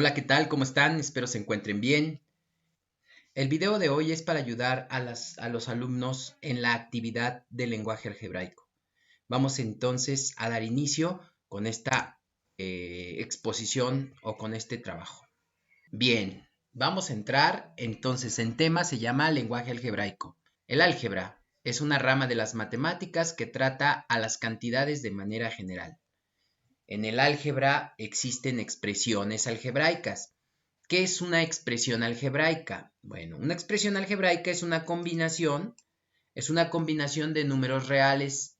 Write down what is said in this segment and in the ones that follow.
Hola, ¿qué tal? ¿Cómo están? Espero se encuentren bien. El video de hoy es para ayudar a los alumnos en la actividad del lenguaje algebraico. Vamos entonces a dar inicio con esta exposición o con este trabajo. Bien, vamos a entrar entonces en tema, se llama lenguaje algebraico. El álgebra es una rama de las matemáticas que trata a las cantidades de manera general. En el álgebra existen expresiones algebraicas. ¿Qué es una expresión algebraica? Bueno, una expresión algebraica es una combinación de números reales.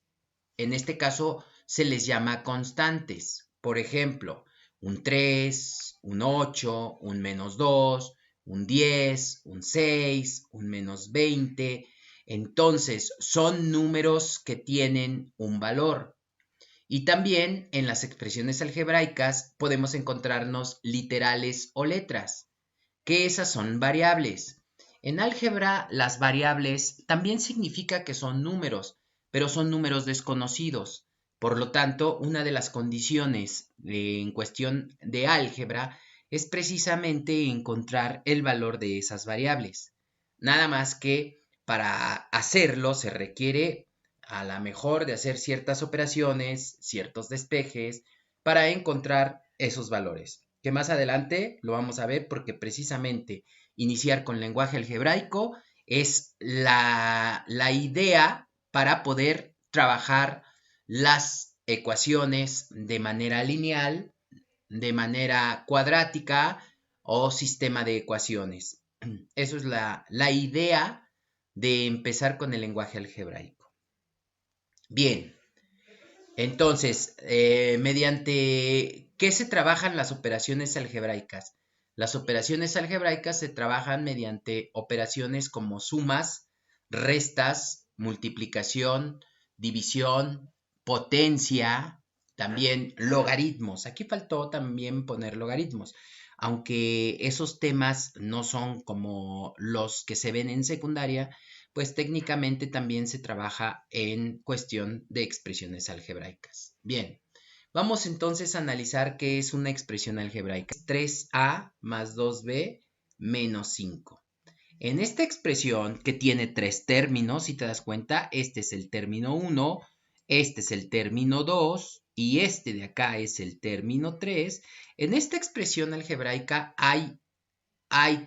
En este caso se les llama constantes. Por ejemplo, un 3, un 8, un -2, un 10, un 6, un -20. Entonces, son números que tienen un valor. Y también en las expresiones algebraicas podemos encontrarnos literales o letras, que esas son variables. En álgebra, las variables también significa que son números, pero son números desconocidos. Por lo tanto, una de las condiciones en cuestión de álgebra es precisamente encontrar el valor de esas variables. Nada más que para hacerlo se requiere a la mejor de hacer ciertas operaciones, ciertos despejes, para encontrar esos valores. Que más adelante lo vamos a ver porque precisamente iniciar con lenguaje algebraico es la idea para poder trabajar las ecuaciones de manera lineal, de manera cuadrática o sistema de ecuaciones. Eso es la idea de empezar con el lenguaje algebraico. Bien, entonces, ¿mediante qué se trabajan las operaciones algebraicas? Las operaciones algebraicas se trabajan mediante operaciones como sumas, restas, multiplicación, división, potencia, también logaritmos. Aquí faltó también poner logaritmos, aunque esos temas no son como los que se ven en secundaria, pues técnicamente también se trabaja en cuestión de expresiones algebraicas. Bien, vamos entonces a analizar qué es una expresión algebraica. 3a más 2b menos 5. En esta expresión que tiene tres términos, si te das cuenta, este es el término 1, este es el término 2 y este de acá es el término 3. En esta expresión algebraica hay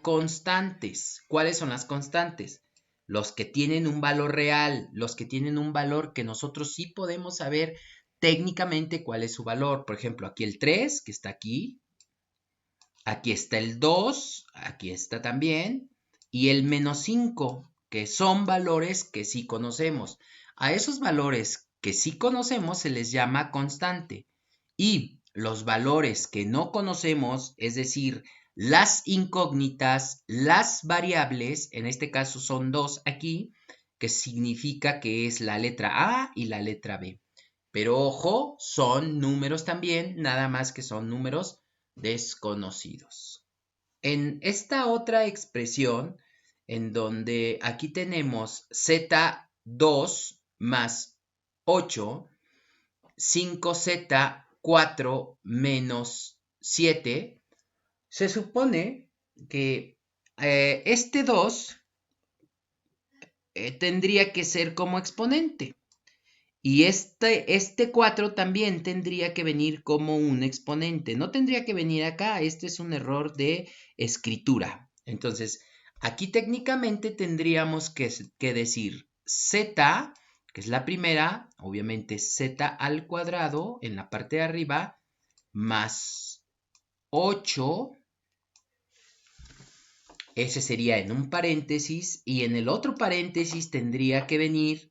constantes. ¿Cuáles son las constantes? Los que tienen un valor real, los que tienen un valor que nosotros sí podemos saber técnicamente cuál es su valor. Por ejemplo, aquí el 3, que está aquí está el 2, aquí está también, y el -5, que son valores que sí conocemos. A esos valores que sí conocemos se les llama constante. Y los valores que no conocemos, es decir, las incógnitas, las variables, en este caso son dos aquí, que significa que es la letra A y la letra B. Pero ojo, son números también, nada más que son números desconocidos. En esta otra expresión, en donde aquí tenemos z2 más 8, 5z4 menos 7, se supone que este 2 tendría que ser como exponente. Y este 4 también tendría que venir como un exponente. No tendría que venir acá. Este es un error de escritura. Entonces, aquí técnicamente tendríamos que decir z, que es la primera, obviamente z al cuadrado en la parte de arriba, más 8. Ese sería en un paréntesis. Y en el otro paréntesis tendría que venir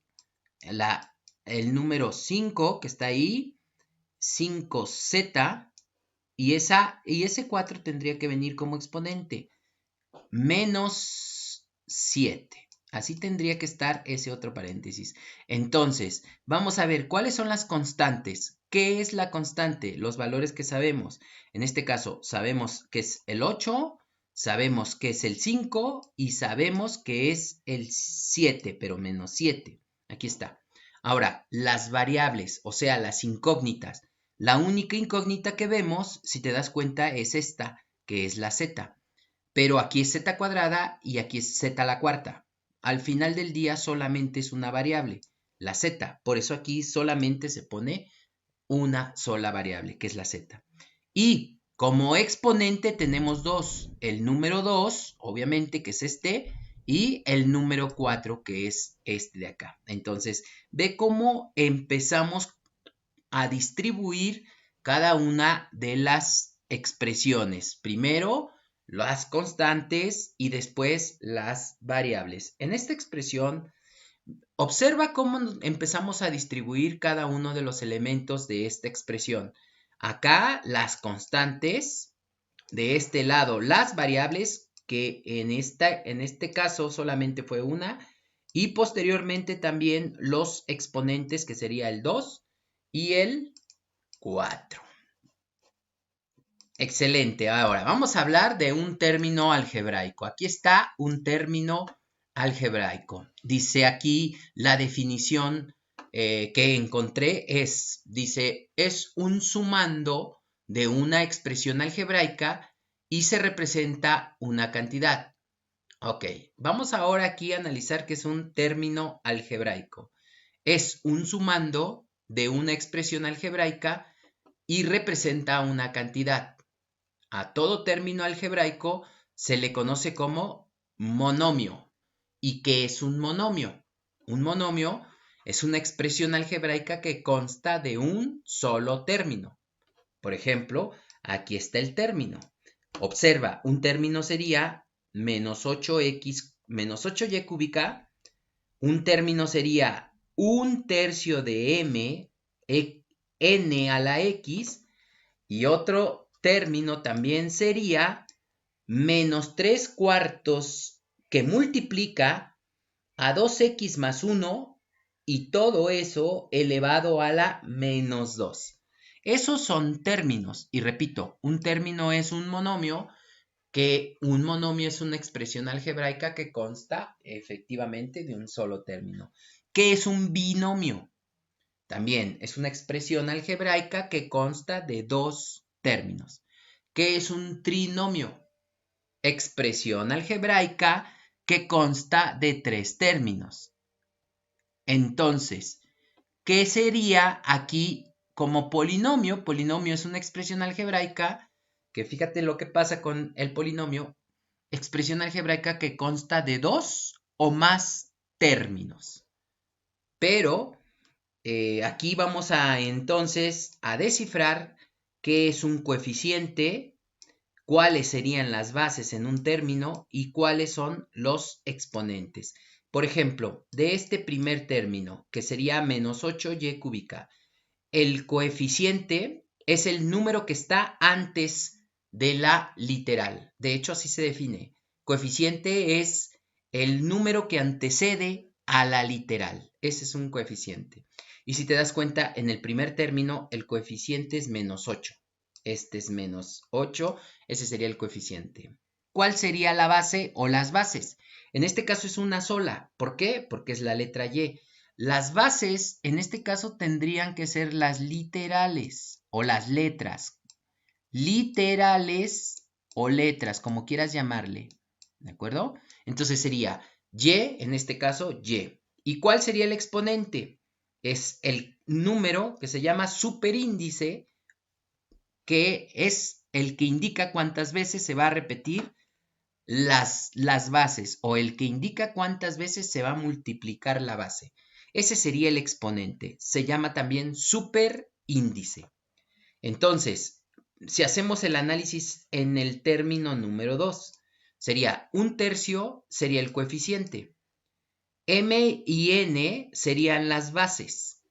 el número 5 que está ahí, 5z, y ese 4 tendría que venir como exponente, menos 7. Así tendría que estar ese otro paréntesis. Entonces, vamos a ver cuáles son las constantes. ¿Qué es la constante? Los valores que sabemos. En este caso, sabemos que es el 8, sabemos que es el 5 y sabemos que es el 7, pero menos 7. Aquí está. Ahora, las variables, o sea, las incógnitas. La única incógnita que vemos, si te das cuenta, es esta, que es la z. Pero aquí es z cuadrada y aquí es z a la cuarta. Al final del día solamente es una variable, la z. Por eso aquí solamente se pone una sola variable, que es la z. Y como exponente tenemos dos. El número 2, obviamente, que es este, y el número 4, que es este de acá. Entonces, ve cómo empezamos a distribuir cada una de las expresiones. Primero las constantes y después las variables. En esta expresión, observa cómo empezamos a distribuir cada uno de los elementos de esta expresión. Acá las constantes, de este lado las variables, que en este caso solamente fue una, y posteriormente también los exponentes, que sería el 2 y el 4. Excelente. Ahora vamos a hablar de un término algebraico. Aquí está un término algebraico. Dice aquí la definición que encontré dice, es un sumando de una expresión algebraica y se representa una cantidad. Ok, vamos ahora aquí a analizar qué es un término algebraico. Es un sumando de una expresión algebraica y representa una cantidad. A todo término algebraico se le conoce como monomio. ¿Y qué es un monomio? Un monomio es una expresión algebraica que consta de un solo término. Por ejemplo, aquí está el término. Observa, un término sería menos 8x menos 8y cúbica. Un término sería un tercio de m, n a la x. Y otro término también sería menos 3 cuartos que multiplica a 2x más 1 y todo eso elevado a la menos 2. Esos son términos. Y repito, un término es un monomio, que un monomio es una expresión algebraica que consta efectivamente de un solo término. ¿Qué es un binomio? También es una expresión algebraica que consta de dos términos. ¿Qué es un trinomio? Expresión algebraica que consta de tres términos. Entonces, ¿qué sería aquí como polinomio? Polinomio es una expresión algebraica que, fíjate lo que pasa con el polinomio, expresión algebraica que consta de dos o más términos. Pero aquí vamos a entonces a descifrar qué es un coeficiente, cuáles serían las bases en un término y cuáles son los exponentes. Por ejemplo, de este primer término, que sería menos 8y cúbica, el coeficiente es el número que está antes de la literal. De hecho, así se define. Coeficiente es el número que antecede a la literal. Ese es un coeficiente. Y si te das cuenta, en el primer término el coeficiente es menos 8. Este es menos 8, ese sería el coeficiente. ¿Cuál sería la base o las bases? En este caso es una sola. ¿Por qué? Porque es la letra Y. Las bases en este caso tendrían que ser las literales o las letras. Literales o letras, como quieras llamarle. ¿De acuerdo? Entonces sería Y, en este caso Y. ¿Y cuál sería el exponente? Es el número que se llama superíndice, que es el que indica cuántas veces se va a repetir las bases, o el que indica cuántas veces se va a multiplicar la base. Ese sería el exponente. Se llama también superíndice. Entonces, si hacemos el análisis en el término número 2, sería un tercio, sería el coeficiente. M y N serían las bases.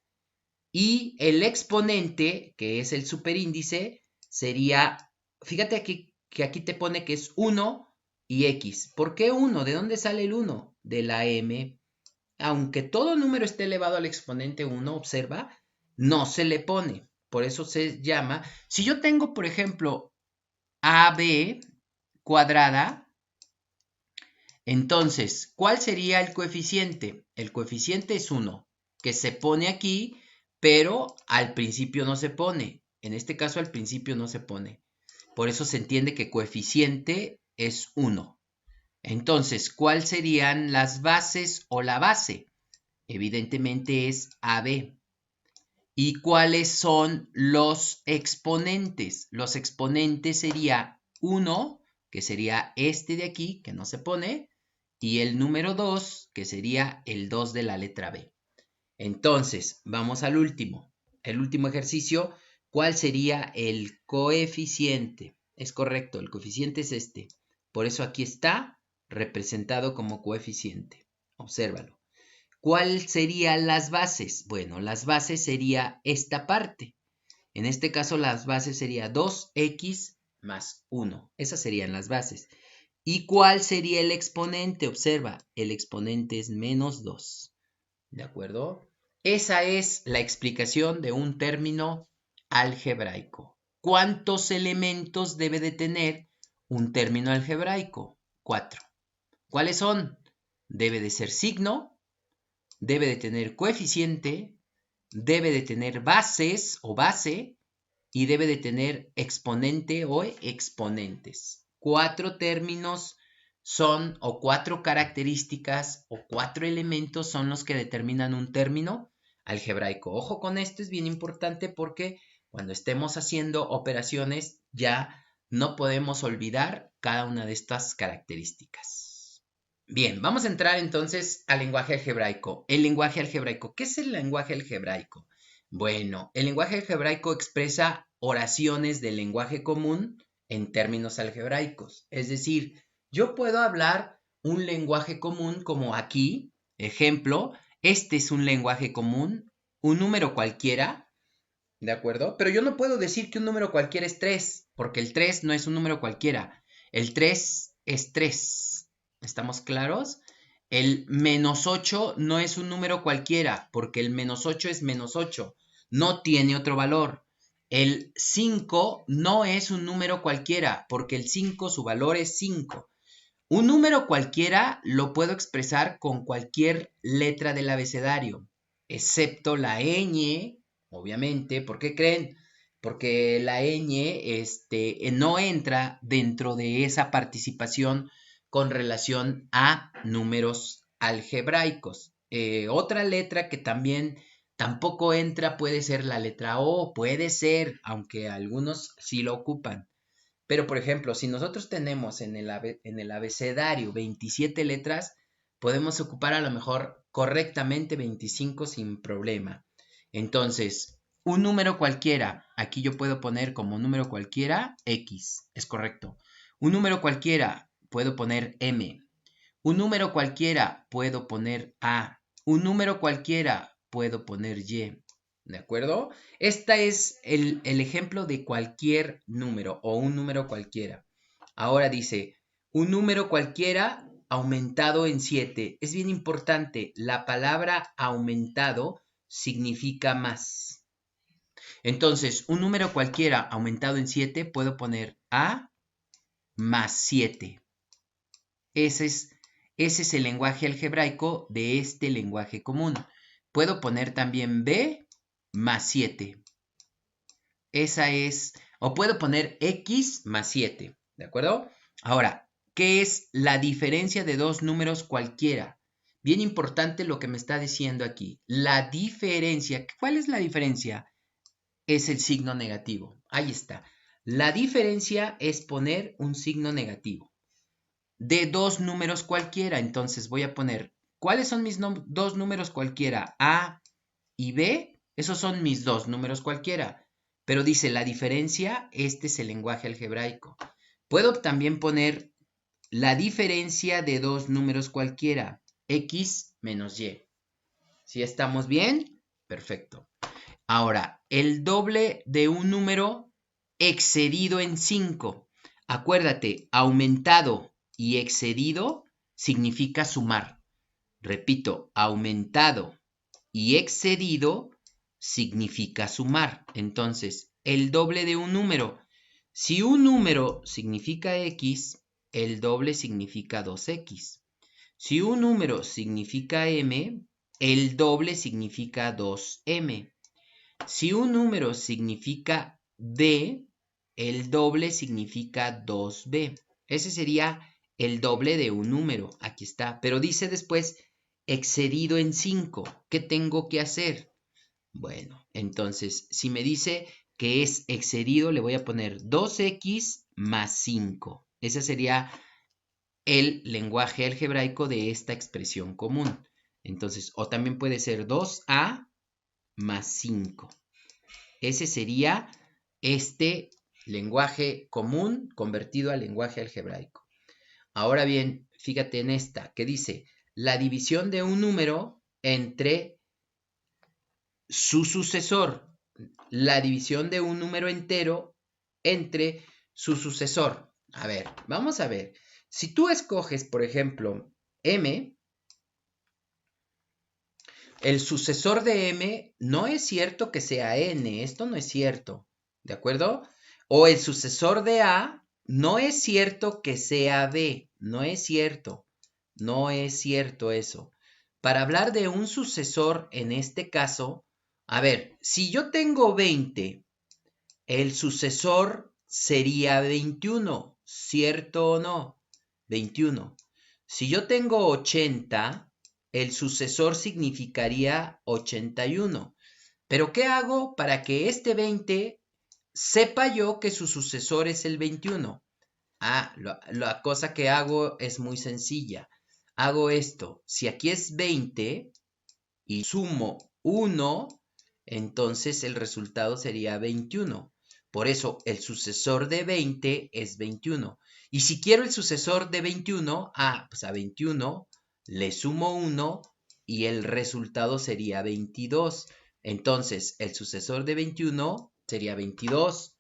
Y el exponente, que es el superíndice, sería, fíjate aquí, que aquí te pone que es 1 y X. ¿Por qué 1? ¿De dónde sale el 1? De la M. Aunque todo número esté elevado al exponente 1, observa, no se le pone. Por eso se llama, si yo tengo, por ejemplo, AB cuadrada, entonces, ¿cuál sería el coeficiente? El coeficiente es 1, que se pone aquí, pero al principio no se pone. En este caso, al principio no se pone. Por eso se entiende que coeficiente es 1. Entonces, ¿cuáles serían las bases o la base? Evidentemente es AB. ¿Y cuáles son los exponentes? Los exponentes sería 1, que sería este de aquí, que no se pone, y el número 2, que sería el 2 de la letra B. Entonces, vamos al último. El último ejercicio, ¿cuál sería el coeficiente? Es correcto, el coeficiente es este. Por eso aquí está representado como coeficiente. Obsérvalo. ¿Cuáles serían las bases? Bueno, las bases sería esta parte. En este caso, las bases sería 2x más 1. Esas serían las bases. ¿Y cuál sería el exponente? Observa, el exponente es menos 2. ¿De acuerdo? Esa es la explicación de un término algebraico. ¿Cuántos elementos debe de tener un término algebraico? 4. ¿Cuáles son? Debe de ser signo, debe de tener coeficiente, debe de tener bases o base y debe de tener exponente o exponentes. 4 términos son o 4 características o 4 elementos son los que determinan un término algebraico. Ojo con esto, es bien importante porque cuando estemos haciendo operaciones ya no podemos olvidar cada una de estas características. Bien, vamos a entrar entonces al lenguaje algebraico. El lenguaje algebraico. ¿Qué es el lenguaje algebraico? Bueno, el lenguaje algebraico expresa oraciones del lenguaje común en términos algebraicos. Es decir, yo puedo hablar un lenguaje común como aquí, ejemplo, este es un lenguaje común, un número cualquiera, ¿de acuerdo? Pero yo no puedo decir que un número cualquiera es 3, porque el 3 no es un número cualquiera. El 3 es 3. ¿Estamos claros? El menos 8 no es un número cualquiera, porque el menos 8 es menos 8. No tiene otro valor. El 5 no es un número cualquiera, porque el 5 su valor es 5. Un número cualquiera lo puedo expresar con cualquier letra del abecedario, excepto la ñ, obviamente. ¿Por qué creen? Porque la ñ no entra dentro de esa participación con relación a números algebraicos. Otra letra que también tampoco entra puede ser la letra O, puede ser, aunque algunos sí lo ocupan. Pero, por ejemplo, si nosotros tenemos en el abecedario 27 letras, podemos ocupar a lo mejor correctamente 25 sin problema. Entonces, un número cualquiera, aquí yo puedo poner como número cualquiera X, es correcto. Un número cualquiera, puedo poner M. Un número cualquiera, puedo poner A. Un número cualquiera, puedo poner Y. ¿De acuerdo? Este es el ejemplo de cualquier número o un número cualquiera. Ahora dice, un número cualquiera aumentado en 7. Es bien importante, la palabra aumentado significa más. Entonces, un número cualquiera aumentado en 7 puedo poner A más 7. Ese es el lenguaje algebraico de este lenguaje común. Puedo poner también B más 7. Esa es, o puedo poner X más 7, ¿de acuerdo? Ahora, ¿qué es la diferencia de dos números cualquiera? Bien importante lo que me está diciendo aquí. La diferencia, ¿cuál es la diferencia? Es el signo negativo. Ahí está. La diferencia es poner un signo negativo de dos números cualquiera. Entonces voy a poner, ¿cuáles son mis dos números cualquiera? A y B, esos son mis dos números cualquiera. Pero dice la diferencia, este es el lenguaje algebraico. Puedo también poner la diferencia de dos números cualquiera, X menos Y. ¿Sí estamos bien? Perfecto. Ahora, el doble de un número excedido en 5. Acuérdate, aumentado y excedido significa sumar. Repito, aumentado y excedido significa sumar. Entonces, el doble de un número. Si un número significa X, el doble significa 2X. Si un número significa M, el doble significa 2M. Si un número significa D, el doble significa 2b. Ese sería el doble de un número. Aquí está. Pero dice después excedido en 5. ¿Qué tengo que hacer? Bueno, entonces, si me dice que es excedido, le voy a poner 2x más 5. Ese sería el lenguaje algebraico de esta expresión común. Entonces, o también puede ser 2a más 5. Ese sería este lenguaje común convertido al lenguaje algebraico. Ahora bien, fíjate en esta, que dice la división de un número entre su sucesor. La división de un número entero entre su sucesor. A ver, vamos a ver. Si tú escoges, por ejemplo, m, el sucesor de m no es cierto que sea n, esto no es cierto, ¿de acuerdo? O el sucesor de a no es cierto que sea b, no es cierto, no es cierto eso. Para hablar de un sucesor en este caso, a ver, si yo tengo 20, el sucesor sería 21, ¿cierto o no? 21. Si yo tengo 80, el sucesor significaría 81. Pero ¿qué hago para que este 20 sepa yo que su sucesor es el 21? La cosa que hago es muy sencilla. Hago esto. Si aquí es 20 y sumo 1, entonces el resultado sería 21. Por eso el sucesor de 20 es 21. Y si quiero el sucesor de 21, pues a 21 le sumo 1 y el resultado sería 22. Entonces el sucesor de 21 sería 22.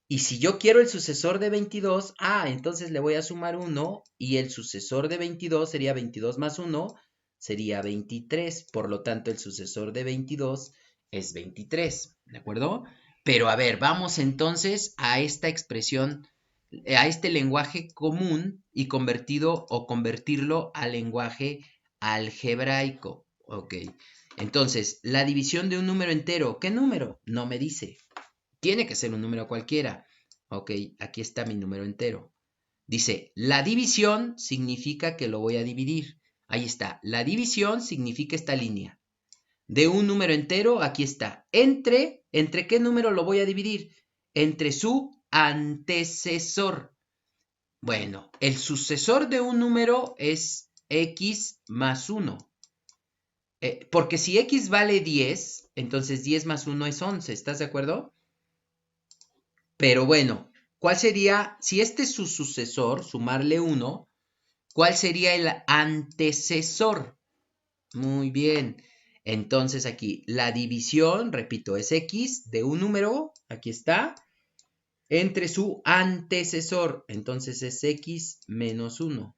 Y si yo quiero el sucesor de 22, entonces le voy a sumar 1 y el sucesor de 22 sería 22 más 1, sería 23. Por lo tanto, el sucesor de 22 es 23, ¿de acuerdo? Pero a ver, vamos entonces a esta expresión, a este lenguaje común y convertirlo al lenguaje algebraico. Ok, entonces, la división de un número entero, ¿qué número? No me dice. Tiene que ser un número cualquiera. Ok, aquí está mi número entero. Dice, la división significa que lo voy a dividir. Ahí está, la división significa esta línea. De un número entero, aquí está. ¿Entre qué número lo voy a dividir? Entre su antecesor. Bueno, el sucesor de un número es x más 1. Porque si x vale 10, entonces 10 más 1 es 11. ¿Estás de acuerdo? Pero bueno, ¿cuál sería, si este es su sucesor, sumarle 1, cuál sería el antecesor? Muy bien. Entonces aquí la división, repito, es x de un número, aquí está, entre su antecesor. Entonces es x menos 1.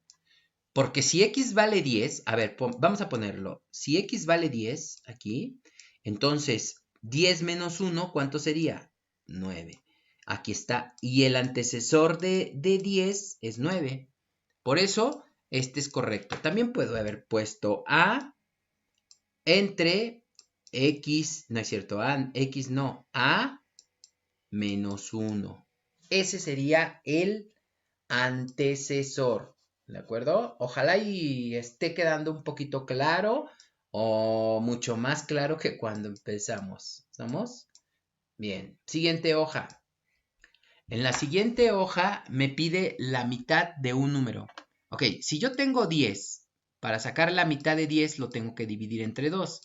Porque si x vale 10, a ver, vamos a ponerlo. Si x vale 10, aquí, entonces 10 menos 1, ¿cuánto sería? 9. Aquí está. Y el antecesor de 10 es 9. Por eso, este es correcto. También puedo haber puesto a entre x, no es cierto, x no, a menos 1. Ese sería el antecesor, ¿de acuerdo? Ojalá y esté quedando un poquito claro o mucho más claro que cuando empezamos. ¿Estamos? Bien, siguiente hoja. En la siguiente hoja me pide la mitad de un número. Ok, si yo tengo 10, para sacar la mitad de 10 lo tengo que dividir entre 2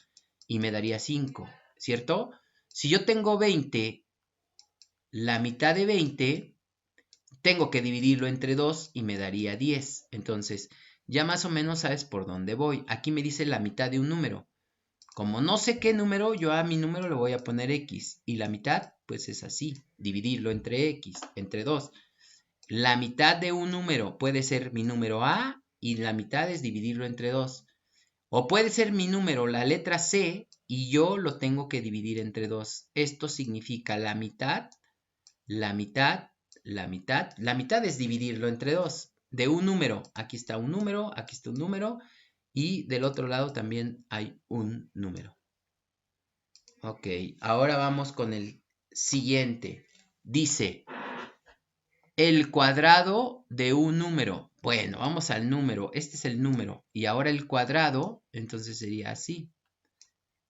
y me daría 5, ¿cierto? Si yo tengo 20, la mitad de 20 tengo que dividirlo entre 2 y me daría 10. Entonces, ya más o menos sabes por dónde voy. Aquí me dice la mitad de un número. Como no sé qué número, yo a mi número le voy a poner x. Y la mitad, pues es así. Dividirlo entre x, entre 2. La mitad de un número puede ser mi número a y la mitad es dividirlo entre 2. O puede ser mi número, la letra c, y yo lo tengo que dividir entre 2. Esto significa la mitad, la mitad, la mitad. La mitad es dividirlo entre 2. De un número, aquí está un número, aquí está un número, y del otro lado también hay un número. Ok, ahora vamos con el siguiente. Dice, el cuadrado de un número. Bueno, vamos al número. Este es el número. Y ahora el cuadrado, entonces sería así.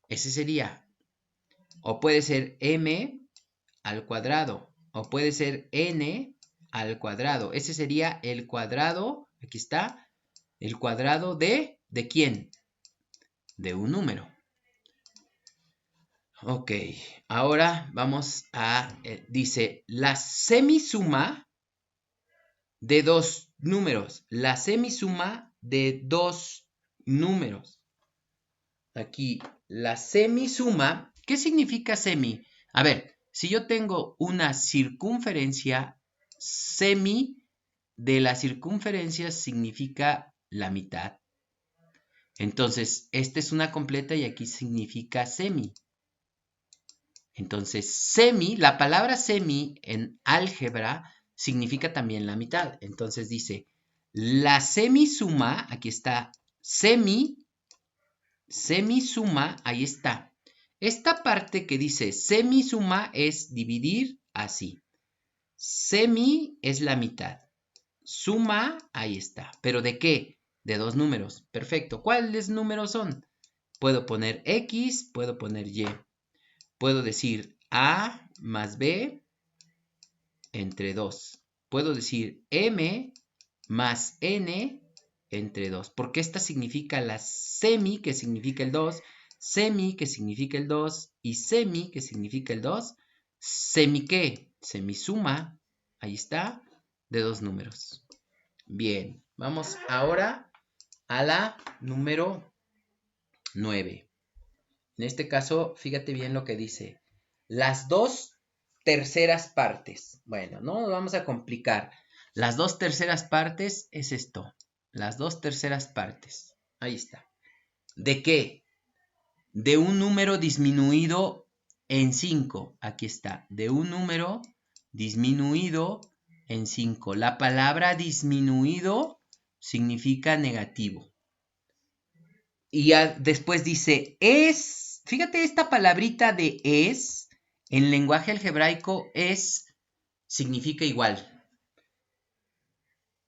Ese sería. O puede ser m al cuadrado. O puede ser n al cuadrado. Ese sería el cuadrado. Aquí está. El cuadrado ¿de quién? De un número. Ok, ahora vamos a, dice, la semisuma de dos números. La semisuma de dos números. Aquí, la semisuma. ¿Qué significa semi? A ver, si yo tengo una circunferencia, semi de la circunferencia significa la mitad. Entonces, esta es una completa y aquí significa semi. Entonces, semi, la palabra semi en álgebra significa también la mitad. Entonces dice, la semisuma, aquí está, semisuma, ahí está. Esta parte que dice semisuma es dividir así. Semi es la mitad. Suma, ahí está. ¿Pero de qué? De dos números. Perfecto. ¿Cuáles números son? Puedo poner X, puedo poner Y. Puedo decir A más B entre 2. Puedo decir M más N entre 2. Porque esta significa la semi, que significa el 2, semi, que significa el 2, y semi, que significa el 2. ¿Semi qué? Semisuma, ahí está, de dos números. Bien, vamos ahora a la número 9. En este caso, fíjate bien lo que dice. Las dos terceras partes. Bueno, no nos vamos a complicar. Las dos terceras partes es esto. Las dos terceras partes. Ahí está. ¿De qué? De un número disminuido en 5. Aquí está. De un número disminuido en 5. La palabra disminuido significa negativo. Y después dice es. Fíjate esta palabrita de es. En lenguaje algebraico es significa igual.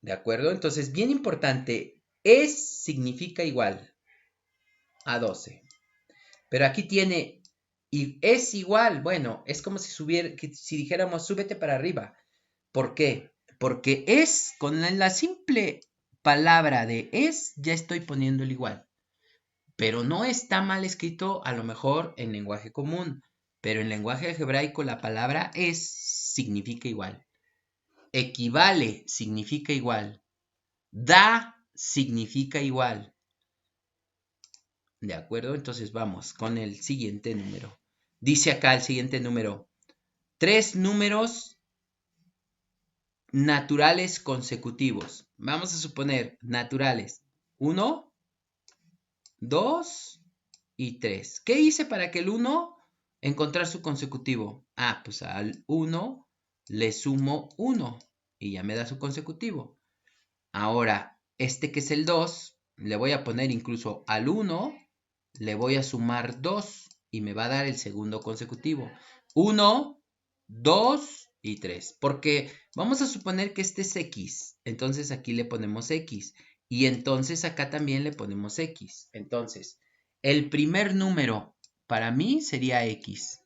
¿De acuerdo? Entonces, bien importante. Es significa igual a 12. Pero aquí tiene y es igual. Bueno, es como si si dijéramos súbete para arriba. ¿Por qué? Porque es, con la simple palabra de es, ya estoy poniendo el igual. Pero no está mal escrito a lo mejor en lenguaje común, pero en lenguaje algebraico la palabra es significa igual. Equivale significa igual. Da significa igual. ¿De acuerdo? Entonces vamos con el siguiente número. Dice acá el siguiente número. 3 números naturales consecutivos. Vamos a suponer naturales. 1, 2 y 3. ¿Qué hice para que el 1 encontrar su consecutivo? Ah, pues al 1 le sumo 1 y ya me da su consecutivo. Ahora, este que es el 2, le voy a poner incluso al 1, le voy a sumar 2 y me va a dar el segundo consecutivo. 1, 2 y 3. Porque vamos a suponer que este es X. Entonces aquí le ponemos X. Y entonces acá también le ponemos X. Entonces, el primer número para mí sería X.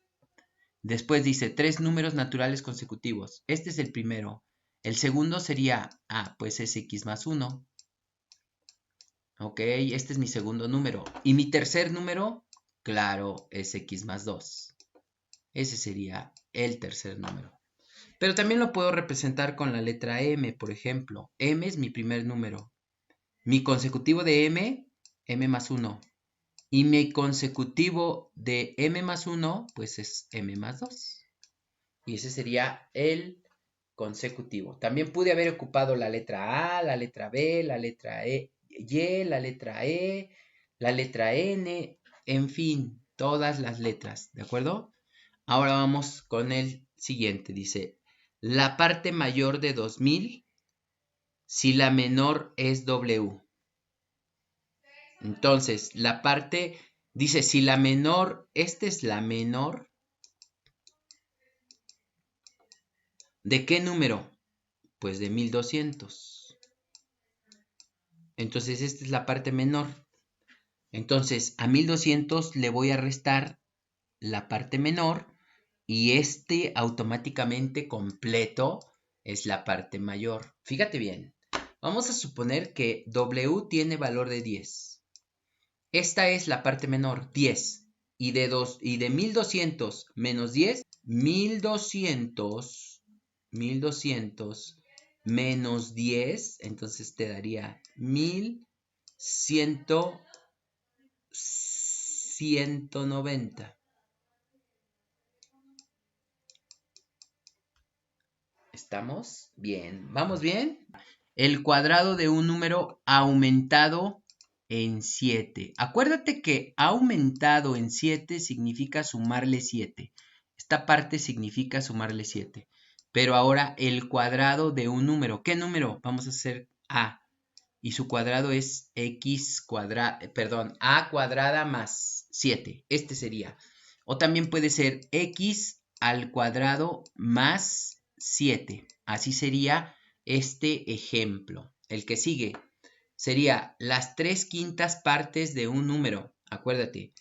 Después dice 3 números naturales consecutivos. Este es el primero. El segundo sería, pues es X más 1. Ok, este es mi segundo número. ¿Y mi tercer número? Claro, es X más 2. Ese sería el tercer número. Pero también lo puedo representar con la letra M, por ejemplo. M es mi primer número. Mi consecutivo de M más 1. Y mi consecutivo de M más 1, pues es M más 2. Y ese sería el consecutivo. También pude haber ocupado la letra A, la letra B, la letra Y, la letra E, la letra N, en fin, todas las letras, ¿de acuerdo? Ahora vamos con el siguiente. Dice, la parte mayor de 2000 si la menor es W. Entonces, la parte, dice, si la menor, esta es la menor, ¿de qué número? Pues de 1200. Entonces esta es la parte menor. Entonces a 1200 le voy a restar la parte menor y este automáticamente completo es la parte mayor. Fíjate bien. Vamos a suponer que W tiene valor de 10. Esta es la parte menor, 10. Y de 1200 menos 10, 1200 menos 10, entonces te daría 190. ¿Estamos? Bien. ¿Vamos bien? El cuadrado de un número aumentado en 7. Acuérdate que aumentado en 7 significa sumarle 7. Esta parte significa sumarle 7. Pero ahora el cuadrado de un número. ¿Qué número? Vamos a hacer A. Y su cuadrado es a cuadrada más 7. Este sería. O también puede ser x al cuadrado más 7. Así sería este ejemplo. El que sigue sería las 3/5 partes de un número. Acuérdate,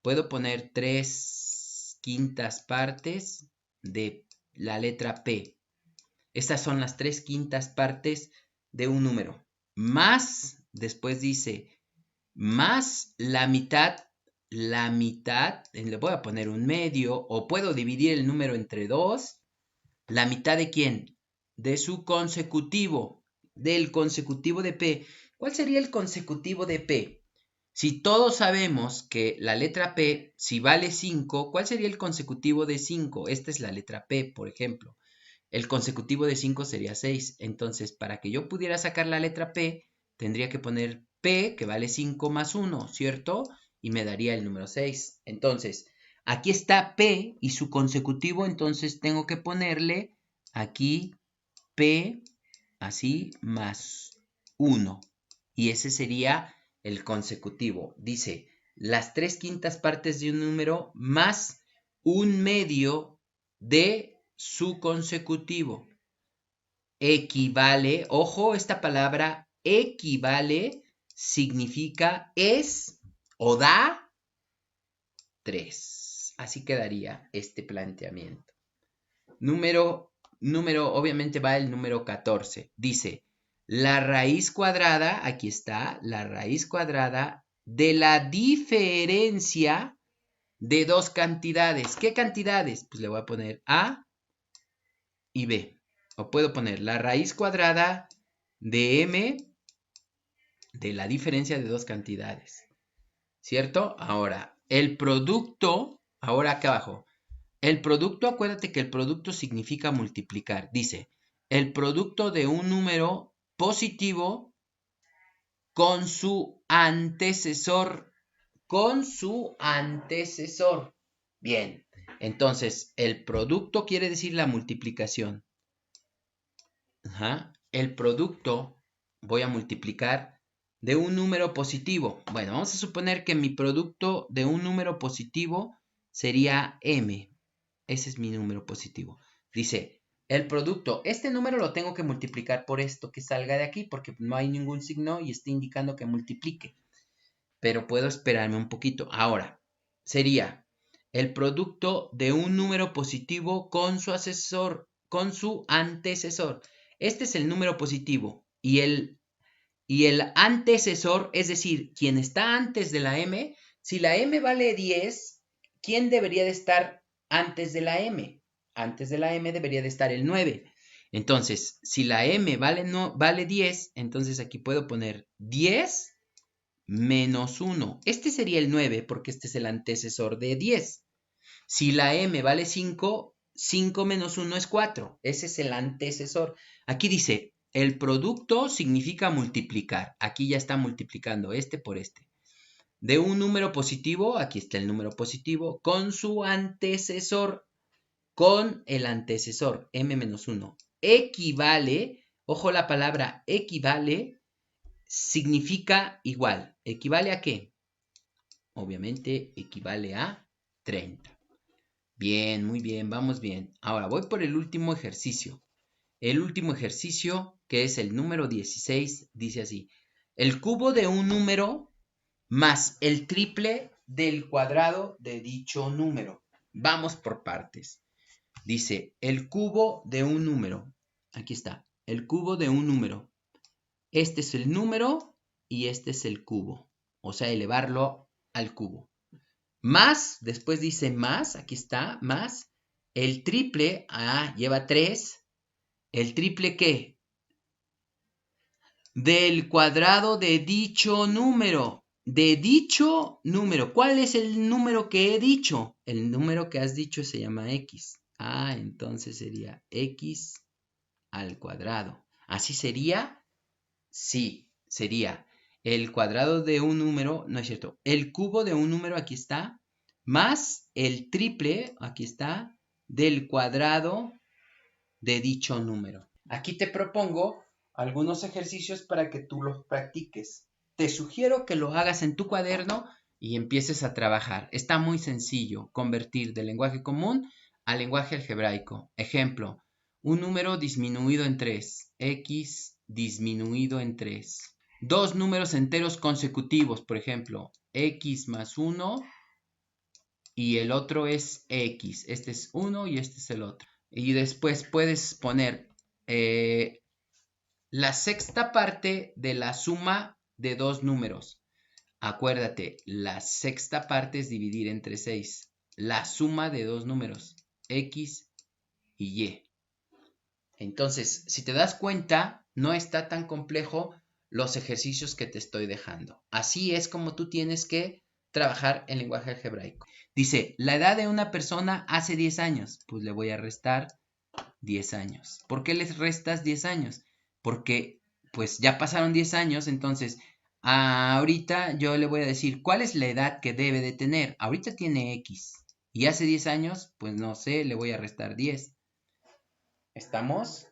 puedo poner 3/5 partes de la letra P. Estas son las 3/5 partes de un número. Más, después dice, más la mitad, le voy a poner un medio, o puedo dividir el número entre 2. ¿La mitad de quién? De su consecutivo, del consecutivo de P. ¿Cuál sería el consecutivo de P? Si todos sabemos que la letra P, si vale 5, ¿cuál sería el consecutivo de 5? Esta es la letra P, por ejemplo. El consecutivo de 5 sería 6. Entonces, para que yo pudiera sacar la letra P, tendría que poner P, que vale 5 más 1, ¿cierto? Y me daría el número 6. Entonces, aquí está P y su consecutivo, entonces tengo que ponerle aquí P, así, más 1. Y ese sería el consecutivo. Dice, las 3/5 partes de un número más un medio de su consecutivo. Equivale, ojo, esta palabra equivale significa es o da 3. Así quedaría este planteamiento. Número, obviamente va el número 14. Dice, la raíz cuadrada, aquí está, la raíz cuadrada de la diferencia de dos cantidades. ¿Qué cantidades? Pues le voy a poner A y B. O puedo poner la raíz cuadrada de M de la diferencia de dos cantidades. ¿Cierto? Ahora, el producto, ahora acá abajo. El producto, acuérdate que el producto significa multiplicar. Dice, el producto de un número positivo con su antecesor. Con su antecesor. Bien, entonces el producto quiere decir la multiplicación. El producto voy a multiplicar de un número positivo. Bueno, vamos a suponer que mi producto de un número positivo sería M. Ese es mi número positivo. Dice, el producto, este número lo tengo que multiplicar por esto que salga de aquí, porque no hay ningún signo y está indicando que multiplique. Pero puedo esperarme un poquito. Ahora, sería el producto de un número positivo con su antecesor. Este es el número positivo y el antecesor, es decir, quien está antes de la M. Si la M vale 10, ¿quién debería de estar antes de la M? Antes de la M debería de estar el 9. Entonces, si la M vale 10, entonces aquí puedo poner 10 menos 1. Este sería el 9 porque este es el antecesor de 10. Si la M vale 5, 5 menos 1 es 4. Ese es el antecesor. Aquí dice, el producto significa multiplicar. Aquí ya está multiplicando este por este. De un número positivo, aquí está el número positivo, con su antecesor, con el antecesor, M menos 1. Equivale, ojo la palabra equivale, significa igual. ¿Equivale a qué? Obviamente equivale a 30. Bien, muy bien, vamos bien. Ahora voy por el último ejercicio. El último ejercicio, que es el número 16, dice así. El cubo de un número más el triple del cuadrado de dicho número. Vamos por partes. Dice, el cubo de un número. Aquí está, el cubo de un número. Este es el número y este es el cubo. O sea, elevarlo al cubo. Más, después dice más, aquí está, más. El triple, lleva 3. ¿El triple qué? Del cuadrado de dicho número. De dicho número. ¿Cuál es el número que he dicho? El número que has dicho se llama x. Entonces sería x al cuadrado. ¿Así sería? Sí, sería el cuadrado de un número, no es cierto, el cubo de un número, aquí está, más el triple, aquí está, del cuadrado de dicho número. Aquí te propongo algunos ejercicios para que tú los practiques. Te sugiero que lo hagas en tu cuaderno y empieces a trabajar. Está muy sencillo convertir del lenguaje común al lenguaje algebraico. Ejemplo, un número disminuido en 3, x disminuido en 3. Dos números enteros consecutivos, por ejemplo, x más 1 y el otro es x. Este es 1 y este es el otro. Y después puedes poner la sexta parte de la suma de dos números. Acuérdate, la sexta parte es dividir entre 6. La suma de dos números, x y y. Entonces, si te das cuenta, no está tan complejo los ejercicios que te estoy dejando. Así es como tú tienes que trabajar en lenguaje algebraico. Dice, la edad de una persona hace 10 años. Pues le voy a restar 10 años. ¿Por qué les restas 10 años? Porque pues ya pasaron 10 años, entonces ahorita yo le voy a decir, ¿cuál es la edad que debe de tener? Ahorita tiene X. Y hace 10 años, pues no sé, le voy a restar 10. ¿Estamos?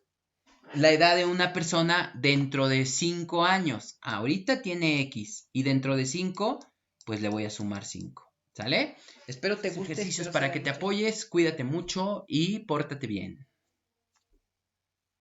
La edad de una persona dentro de 5 años. Ahorita tiene X. Y dentro de 5, pues le voy a sumar 5. ¿Sale? Espero te guste. Ejercicios para que te apoyes. Cuídate mucho y pórtate bien.